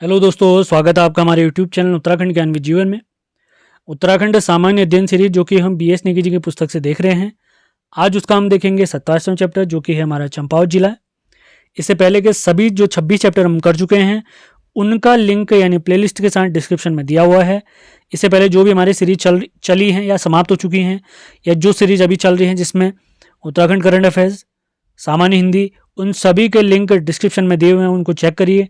Hello दोस्तों, स्वागत है आपका हमारे यूट्यूब चैनल उत्तराखंड ज्ञान विद जीवन में। उत्तराखंड सामान्य अध्ययन सीरीज जो कि हम BS नेगी जी की पुस्तक से देख रहे हैं। आज उसका हम देखेंगे 27वां चैप्टर जो कि है हमारा चंपावत जिला। इससे पहले के सभी जो 26 चैप्टर हम कर चुके हैं उनका लिंक यानी प्लेलिस्ट के साथ डिस्क्रिप्शन में दिया हुआ है। इससे पहले जो भी हमारी सीरीज चली हैं या समाप्त हो चुकी हैं या जो सीरीज अभी चल रही हैं जिसमें उत्तराखंड करंट अफेयर्स, सामान्य हिंदी, उन सभी के लिंक डिस्क्रिप्शन में दिए हुए हैं, उनको चेक करिए।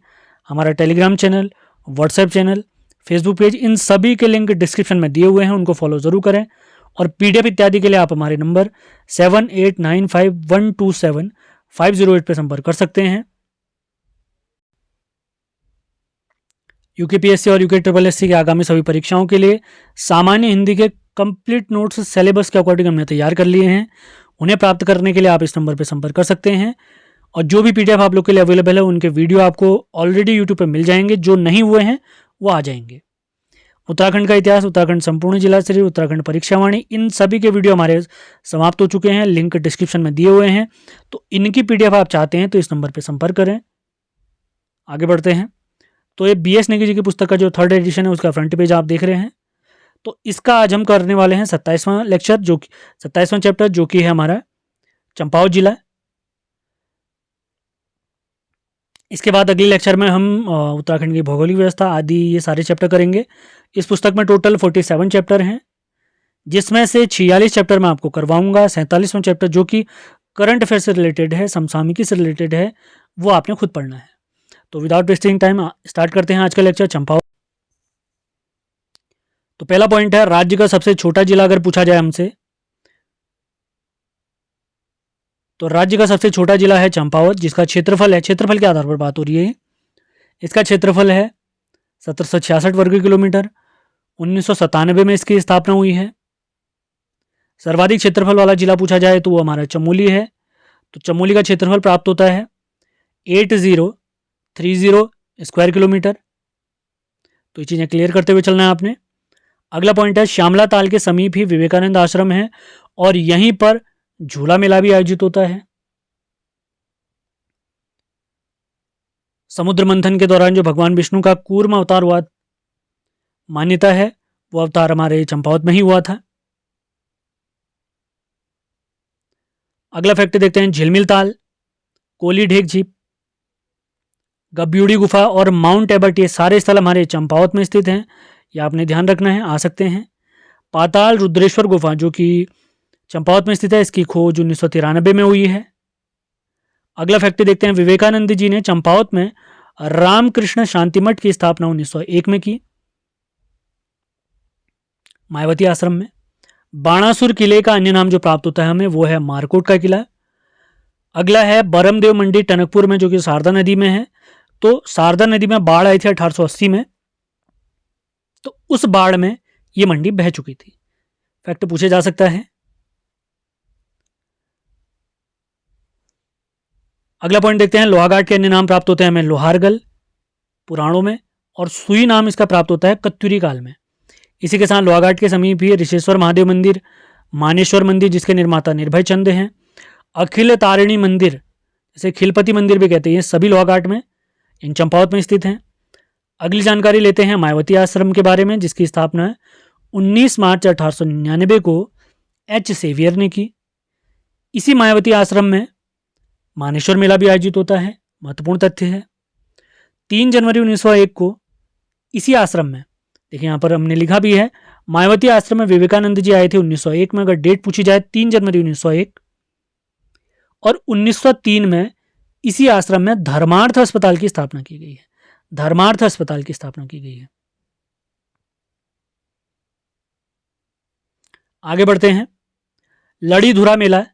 हमारा Telegram channel, WhatsApp channel, Facebook page, इन सभी के लिंक डिस्क्रिप्शन में दिए हुए हैं, उनको फॉलो ज़रूर करें। और PDF इत्यादि के लिए आप हमारे नंबर 7895127508 पर संपर्क कर सकते हैं। UKPSC और UKSSC की आगामी सभी परीक्षाओं के लिए सामान्य हिंदी के कंप्लीट नोट्स सिलेबस के अकॉर्डिंग हमने तैयार कर लिए हैं। उन्हें प्राप्त करने के लिए आप इस नंबर पर संपर्क कर सकते हैं। और जो भी PDF आप लोग के लिए अवेलेबल है उनके वीडियो आपको ऑलरेडी यूट्यूब पर मिल जाएंगे, जो नहीं हुए हैं वो आ जाएंगे। उत्तराखंड का इतिहास, उत्तराखंड संपूर्ण जिला सीरीज, उत्तराखंड परीक्षावाणी, इन सभी के वीडियो हमारे समाप्त हो चुके हैं, लिंक डिस्क्रिप्शन में दिए हुए हैं। तो इनकी PDF आप चाहते हैं तो इस नंबर पर संपर्क करें। आगे बढ़ते हैं। तो ये BS नेगी जी की पुस्तक का जो 3rd एडिशन है उसका फ्रंट पेज आप देख रहे हैं। तो इसका आज हम करने वाले हैं 27वां लेक्चर, जो 27वां चैप्टर जो कि है हमारा चंपावत जिला। इसके बाद अगले लेक्चर में हम उत्तराखंड की भौगोलिक व्यवस्था आदि ये सारे चैप्टर करेंगे। इस पुस्तक में टोटल 47 चैप्टर हैं, जिसमें से 46 चैप्टर मैं आपको करवाऊंगा। 47वां चैप्टर जो कि करंट अफेयर से रिलेटेड है, समसामयिकी से रिलेटेड है, वो आपने खुद पढ़ना है। तो विदाउट वेस्टिंग टाइम स्टार्ट करते हैं आज का लेक्चर चंपावत। तो पहला पॉइंट है, राज्य का सबसे छोटा जिला अगर पूछा जाए हमसे तो राज्य का सबसे छोटा जिला है चंपावत, जिसका क्षेत्रफल है, क्षेत्रफल के आधार पर बात हो रही है, इसका क्षेत्रफल है 1766 वर्ग किलोमीटर। 1997 में इसकी स्थापना हुई है। सर्वाधिक क्षेत्रफल वाला जिला पूछा जाए तो वो हमारा चमोली है। तो चमोली का क्षेत्रफल प्राप्त होता है 8030 स्क्वायर किलोमीटर। तो ये चीज़ें क्लियर करते हुए चलना है आपने। अगला पॉइंट है, श्यामला ताल के समीप ही विवेकानंद आश्रम है और यहीं पर झूला मेला भी आयोजित होता है। समुद्र मंथन के दौरान जो भगवान विष्णु का कूर्म अवतार हुआ मान्यता है, वो अवतार हमारे चंपावत में ही हुआ था। अगला फैक्ट देखते हैं, झिलमिल ताल, कोली ढेक झीप, गब्यूड़ी गुफा और माउंट एबर्ट, ये सारे स्थल हमारे चंपावत में स्थित हैं। ये आपने ध्यान रखना है, आ सकते हैं। पाताल रुद्रेश्वर गुफा जो कि चंपावत में स्थित है, इसकी खोज 1993 में हुई है। अगला फैक्ट देखते हैं, विवेकानंद जी ने चंपावत में रामकृष्ण शांति मठ की स्थापना 1901 में की, मायावती आश्रम में। बाणासुर किले का अन्य नाम जो प्राप्त होता है हमें वो है मारकोट का किला। अगला है बरमदेव मंडी टनकपुर में, जो कि शारदा नदी में है। तो शारदा नदी में बाढ़ आई थी 1880 में, तो उस बाढ़ में ये मंडी बह चुकी थी। फैक्ट पूछे जा सकता है। अगला पॉइंट देखते हैं, लोहाघाट के अन्य नाम प्राप्त होते हैं हमें लोहारगल पुराणों में, और सुई नाम इसका प्राप्त होता है कत्यूरी काल में। इसी के साथ लोहाघाट के समीप ही ऋषेश्वर महादेव मंदिर, मानेश्वर मंदिर जिसके निर्माता निर्भय चंद हैं, अखिल तारिणी मंदिर जिसे खिलपति मंदिर भी कहते हैं, सभी लोहाघाट में, इन चंपावत में स्थित हैं। अगली जानकारी लेते हैं मायावती आश्रम के बारे में, जिसकी स्थापना 19 मार्च 1899 को H सेवियर ने की। इसी मायावती आश्रम में मानेश्वर मेला भी आयोजित होता है, महत्वपूर्ण तथ्य है। 3 जनवरी 1901 को इसी आश्रम में, देखिए यहाँ पर हमने लिखा भी है, मायावती आश्रम में विवेकानंद जी आए थे 1901 में। अगर डेट पूछी जाए 3 जनवरी 1901, और 1903 में इसी आश्रम में धर्मार्थ अस्पताल की स्थापना की गई है। धर्मार्थ अस्पताल की स्थापना की गई है। आगे बढ़ते हैं, लड़ीधुरा मेला,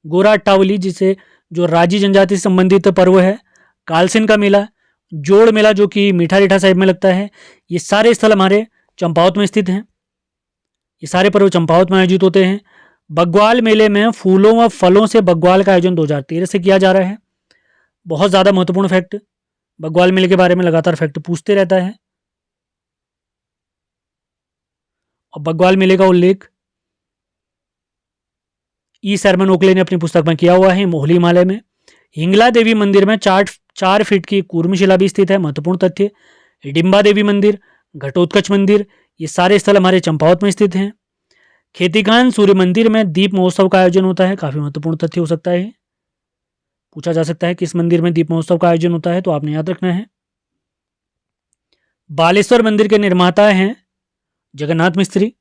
गोरा अट्टावली जिसे जो राजी जनजाति से संबंधित पर्व है, कालसिन का मेला, जोड़ मेला जो कि मीठा रीठा साहिब में लगता है, ये सारे स्थल हमारे चंपावत में स्थित हैं। ये सारे पर्व चंपावत में आयोजित होते हैं। बग्वाल मेले में फूलों व फलों से बग्वाल का आयोजन 2013 से किया जा रहा है। बहुत ज़्यादा महत्वपूर्ण फैक्ट, बग्वाल मेले के बारे में लगातार फैक्ट पूछते रहता है। और बग्वाल मेले का उल्लेख ई शर्मन ओकले ने अपनी पुस्तक में किया हुआ है, मोहली हिमालय में। हिंगला देवी मंदिर में 4 फीट की कूर्म शिला भी स्थित है। महत्वपूर्ण तथ्य, हिडिंबा देवी मंदिर, घटोत्कच मंदिर, ये सारे स्थल हमारे चंपावत में स्थित हैं। खेतीखान सूर्य मंदिर में दीप महोत्सव का आयोजन होता है। काफी महत्वपूर्ण तथ्य हो सकता है, पूछा जा सकता है किस मंदिर में दीप महोत्सव का आयोजन होता है, तो आपने याद रखना है। बालेश्वर मंदिर के निर्माता हैं जगन्नाथ मिस्त्री।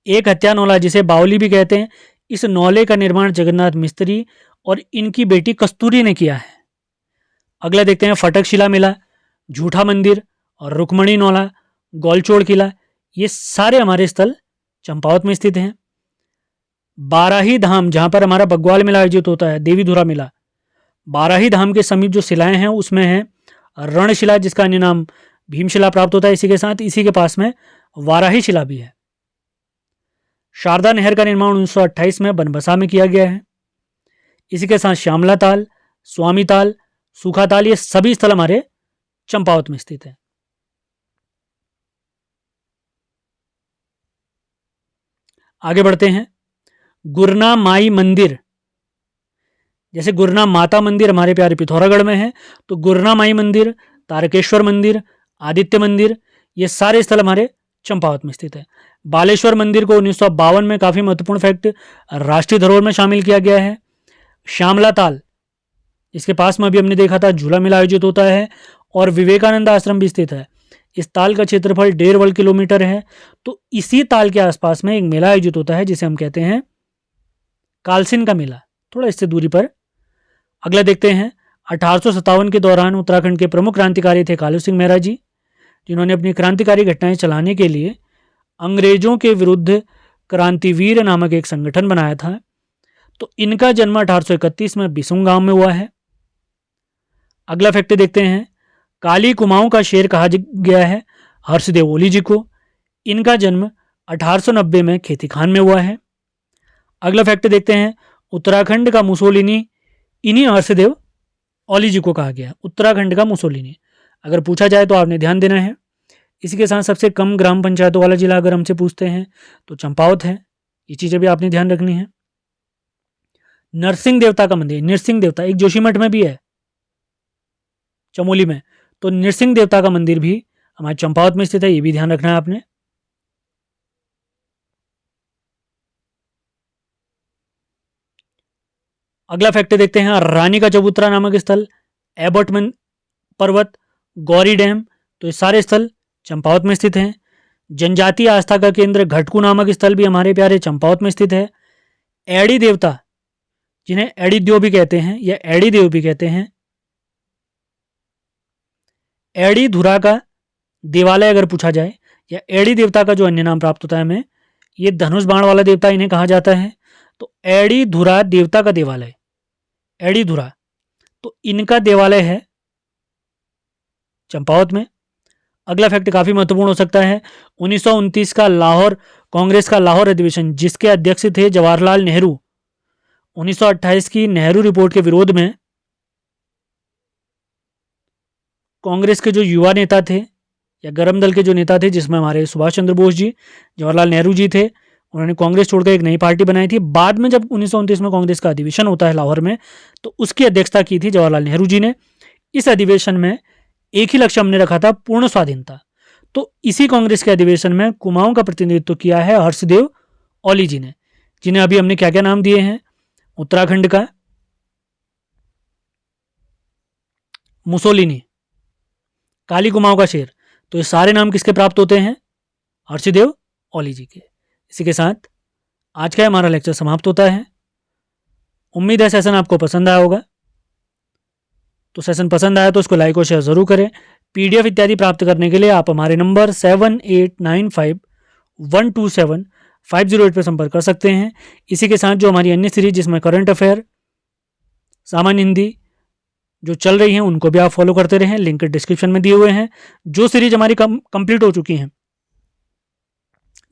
एक हत्या नौला जिसे बावली भी कहते हैं, इस नौले का निर्माण जगन्नाथ मिस्त्री और इनकी बेटी कस्तूरी ने किया है। अगला देखते हैं फटक शिला मिला, झूठा मंदिर और रुक्मणी नौला, गोलचोड़ किला, ये सारे हमारे स्थल चंपावत में स्थित हैं। बाराही धाम, जहां पर हमारा बग्वाल मेला आयोजित होता है, देवीधुरा मेला, बाराही धाम के समीप जो शिलाएं हैं उसमें है रणशिला, जिसका अन्य नाम भीमशिला प्राप्त होता है। इसी के साथ इसी के पास में वाराही शिला भी है। शारदा नहर का निर्माण 1928 में बनबसा में किया गया है। इसी के साथ श्यामला ताल, स्वामी ताल, सूखा ताल, ये सभी स्थल हमारे चंपावत में स्थित है। आगे बढ़ते हैं। गुरना माई मंदिर, जैसे गुरना माता मंदिर हमारे प्यारे पिथौरागढ़ में है, तो गुरना माई मंदिर, तारकेश्वर मंदिर, आदित्य मंदिर, ये सारे स्थल हमारे चंपावत में स्थित है। बालेश्वर मंदिर को 1952 में, काफी महत्वपूर्ण फैक्ट, राष्ट्रीय धरोहर में शामिल किया गया है। श्यामला ताल, इसके पास में अभी हमने देखा था झूला मेला आयोजित होता है, और विवेकानंद आश्रम भी स्थित है। इस ताल का क्षेत्रफल 1.5 वर्ग किलोमीटर है। तो इसी ताल के आसपास में एक मेला आयोजित होता है जिसे हम कहते हैं कालसिन का मेला, थोड़ा इससे दूरी पर। अगला देखते हैं, 1857 के दौरान उत्तराखंड के प्रमुख क्रांतिकारी थे कालू सिंह मेहरा जी, जिन्होंने अपनी क्रांतिकारी घटनाएं चलाने के लिए अंग्रेजों के विरुद्ध क्रांतिवीर नामक एक संगठन बनाया था। तो इनका जन्म 1831 में बिसुंग गांव में हुआ है। अगला फैक्ट देखते हैं, काली कुमाऊं का शेर कहा गया है हर्षदेव ओली जी को। इनका जन्म 1890 में खेतीखान में हुआ है। अगला फैक्ट देखते हैं, उत्तराखंड का मुसोलिनी इन्हीं हर्षदेव ओली जी को कहा गया, उत्तराखंड का मुसोलिनी। अगर पूछा जाए तो आपने ध्यान देना है। इसी के साथ सबसे कम ग्राम पंचायतों वाला जिला अगर हमसे पूछते हैं तो चंपावत है। ये चीजें भी आपने ध्यान रखनी है। नरसिंह देवता का मंदिर, नरसिंह देवता एक जोशीमठ में भी है, चमोली में, तो नरसिंह देवता का मंदिर भी हमारे चंपावत में स्थित है, ये भी ध्यान रखना है आपने। अगला फैक्ट देखते हैं, रानी का चबूतरा नामक स्थल, एबर्टमन पर्वत, गौरी डैम, तो ये सारे स्थल चंपावत में स्थित हैं। जनजातीय आस्था का केंद्र घटकू नामक स्थल भी हमारे प्यारे चंपावत में स्थित है। एड़ी देवता, जिन्हें एड़ी देव भी कहते हैं या एड़ी देव भी कहते हैं, एड़ी धुरा का देवालय अगर पूछा जाए, या एड़ी देवता का जो अन्य नाम प्राप्त होता है हमें, ये धनुष बाण वाला देवता इन्हें कहा जाता है। तो एड़ी धुरा देवता का देवालय, एड़ी धुरा, तो इनका देवालय है चंपावत में। अगला फैक्ट काफी महत्वपूर्ण हो सकता है, 1929 का लाहौर कांग्रेस का लाहौर अधिवेशन, जिसके अध्यक्ष थे जवाहरलाल नेहरू, 1928 की नेहरू रिपोर्ट के विरोध में कांग्रेस के जो युवा नेता थे या गरम दल के जो नेता थे, जिसमें हमारे सुभाष चंद्र बोस जी, जवाहरलाल नेहरू जी थे, उन्होंने कांग्रेस छोड़कर एक नई पार्टी बनाई थी। बाद में जब 1929 में कांग्रेस का अधिवेशन होता है लाहौर में, तो उसकी अध्यक्षता की थी जवाहरलाल नेहरू जी ने। इस अधिवेशन में एक ही लक्ष्य हमने रखा था, पूर्ण स्वाधीनता। तो इसी कांग्रेस के अधिवेशन में कुमाऊं का प्रतिनिधित्व किया है हर्षदेव ओली जी ने, जिन्हें अभी हमने क्या क्या नाम दिए हैं, उत्तराखंड का मुसोलिनी, काली कुमाऊं का शेर, तो ये सारे नाम किसके प्राप्त होते हैं, हर्षदेव ओली जी के। इसी के साथ आज का हमारा लेक्चर समाप्त होता है। उम्मीद है सेशन आपको पसंद आया होगा। तो सेशन पसंद आया तो उसको लाइक और शेयर जरूर करें। पीडीएफ इत्यादि प्राप्त करने के लिए आप हमारे नंबर 7895127508 पर संपर्क कर सकते हैं। इसी के साथ जो हमारी अन्य सीरीज जिसमें करंट अफेयर, सामान्य हिंदी जो चल रही हैं, उनको भी आप फॉलो करते रहें, लिंक डिस्क्रिप्शन में दिए हुए हैं। जो सीरीज हमारी कंप्लीट हो चुकी हैं,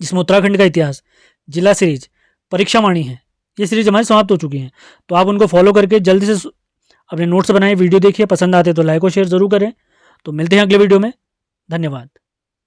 जिसमें उत्तराखंड का इतिहास, जिला सीरीज, परीक्षा वाणी है, ये सीरीज हमारी समाप्त हो चुकी हैं, तो आप उनको फॉलो करके जल्दी से अपने नोट्स बनाए, वीडियो देखिए, पसंद आते तो लाइक और शेयर जरूर करें। तो मिलते हैं अगले वीडियो में, धन्यवाद।